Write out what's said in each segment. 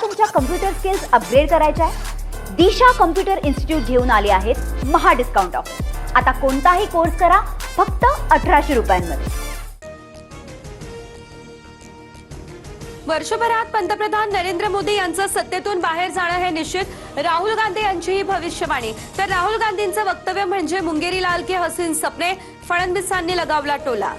तुम्हाला तुमच्या computer skills upgrade करायच्या आहे? दिशा कम्प्युटर इन्स्टिट्यूट घेऊन आले आहेत महा डिस्काउंट ऑफर। आता कोणताही कोर्स करा फक्त 1800 रुपयांमध्ये। वर्षभरात पंतप्रधान नरेंद्र मोदी यांचं सत्तेतून बाहेर जाणं हे निश्चित। राहुल गांधी यांची ही भविष्यवाणी। तर राहुल गांधींचं वक्तव्य म्हणजे मुंगेरी लाल के हसीन सपने, फडणवीसांनी लगावला टोला।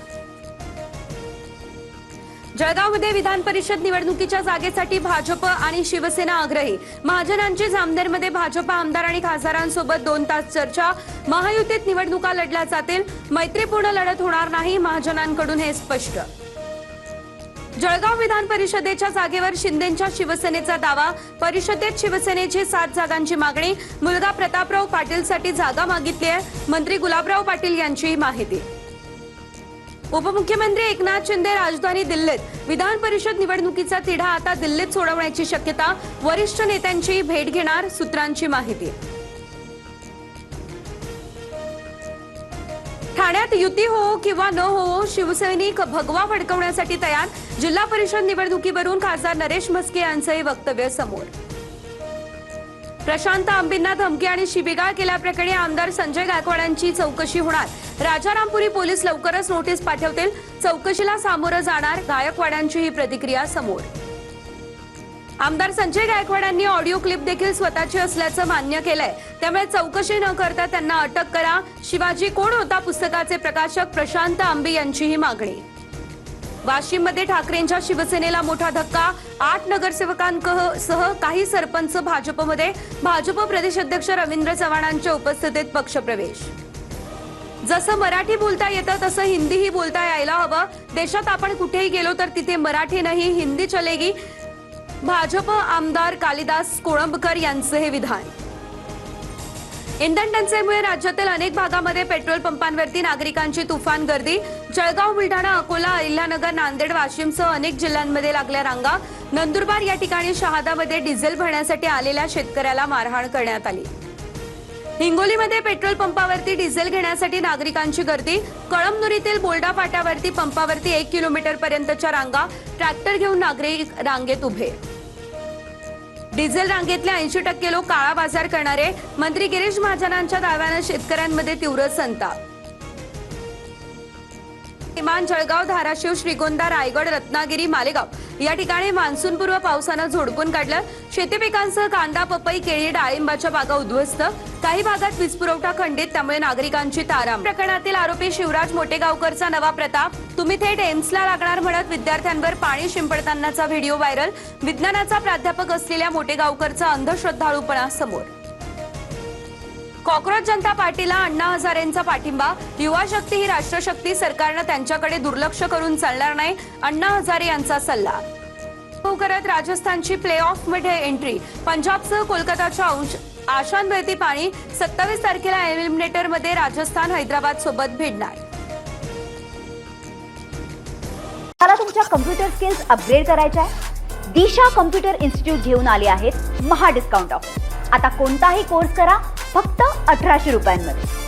जळगावमध्ये विधान परिषद निवडणुकीच्या जागेसाठी भाजप आणि शिवसेना आग्रही। महाजनांची जामनेरमध्ये भाजप आमदार आणि खासदारांसोबत 2 तास चर्चा। महायुतीत निवडणुका लढल्या जातील, मैत्रीपूर्ण लढत होणार नाही, महाजनांकडून हे स्पष्ट। जळगाव विधान परिषदेच्या जागेवर शिंदेंच्या शिवसेनेचा दावा। परिषदेत शिवसेनेची 7 जागांची मागणी। मुलगा प्रतापराव पाटीलसाठी जागा मागितली आहे, मंत्री गुलाबराव पाटील यांची माहिती। उपमुख्यमंत्री एकनाथ शिंदे राजधानी दिल्लीत। विधान परिषद निवडणुकीचा तिढा आता दिल्लीत सोडवण्याची शक्यता। वरिष्ठ नेत्यांची भेट घेणार, सूत्रांची माहिती। ठाण्यात युती हो किंवा न हो, शिवसैनिक भगवा फडकवण्यासाठी तयार। जिल्हा परिषद निवडणुकीवरून खासदार नरेश म्हस्के यांचंही वक्तव्य समोर। प्रशांत आंबेंना धमकी आणि शिबिगाळ केल्याप्रकरणी आमदार संजय गायकवाडांची चौकशी होणार। राजारामपुरी पोलीस लवकरच नोटीस पाठवतील, चौकशीला सामोरं जाणार। गायकवाडांची ही प्रतिक्रिया समोर। आमदार संजय गायकवाडांनी ऑडिओ क्लिप देखील स्वतःची असल्याचं मान्य केलंय, त्यामुळे चौकशी न करता त्यांना अटक करा। शिवाजी कोण होता पुस्तकाचे प्रकाशक प्रशांत आंबे यांची ही मागणी। वाशिममध्ये ठाकरेंच्या शिवसेनेला मोठा धक्का। 8 नगरसेवकांसह काही सरपंच भाजपमध्ये। भाजप प्रदेशाध्यक्ष रवींद्र चव्हाणांच्या उपस्थितीत पक्षप्रवेश। जसं मराठी बोलता येतं तसं हिंदीही बोलता यायला हवं। देशात आपण कुठेही गेलो तर तिथे मराठी नाही हिंदी चलेगी, भाजप आमदार कालिदास कोळंबकर यांचं हे विधान। इंधन टंचाईमुळे राज्यातील अनेक भागामध्ये पेट्रोल पंपांवरती नागरिकांची तुफान गर्दी। जळगाव, बुलढाणा, अकोला, अहिल्यानगर, नांदेड, वाशिमसह अनेक जिल्ह्यांमध्ये लागल्या रांगा। नंदुरबार या ठिकाणी शहादामध्ये डिझेल भरण्यासाठी आलेल्या शेतकऱ्याला मारहाण करण्यात आली। हिंगोलीमध्ये पेट्रोल पंपावरती डिझेल घेण्यासाठी नागरिकांची गर्दी। कळमनुरीतील बोल्डा फाट्यावरती पंपावरती 1 किलोमीटरपर्यंतच्या रांगा। ट्रॅक्टर घेऊन नागरिक रांगेत उभे। डिझेल रांगेतले 80% लोक काळा बाजार करणारे। मंत्री गिरीश महाजनांच्या दाव्यानं शेतकऱ्यांमध्ये तीव्र संताप। किमान जळगाव, धाराशिव, श्रीगोंदा, रायगड, रत्नागिरी, मालेगाव या ठिकाणी मान्सूनपूर्व पावसानं झोडपून काढलं। शेती पिकांसह कांदा, पपई, केळी, डाळिंबाच्या बागा उद्ध्वस्त। काही भागात वीज पुरवठा खंडित, त्यामुळे नागरिकांची तारांब। प्रकरणातील आरोपी शिवराज मोटेगावकरचा नवा प्रताप। तुम्ही थेट एम्सला लागणार म्हणत विद्यार्थ्यांवर पाणी शिंपडतानाचा व्हिडिओ व्हायरल। विज्ञानाचा प्राध्यापक असलेल्या मोटेगावकरचा अंधश्रद्धाळूपणा समोर। कॉक्रोच जनता पार्टीला अण्णा हजारेंचा पाठिंबा। युवा शक्ती ही राष्ट्रशक्ती, सरकारनं त्यांच्याकडे दुर्लक्ष करून चालणार नाही, अण्णा हजारे यांचा सल्ला। करत राजस्थानची प्ले ऑफ मध्ये एंट्री। पंजाबसह कोलकाताच्या आशांवरती पाणी। 27 तारखेला एलिमिनेटर मध्ये राजस्थान हैदराबाद सोबत भिडणार। तुम्हाला तुमच्या कम्प्युटर स्किल्स अपग्रेड करायच्या आहे? दिशा कम्प्युटर इन्स्टिट्यूट घेऊन आले आहेत महा डिस्काउंट ऑफर। आता कोणताही कोर्स करा फक्त 1800 रुपयांमध्ये।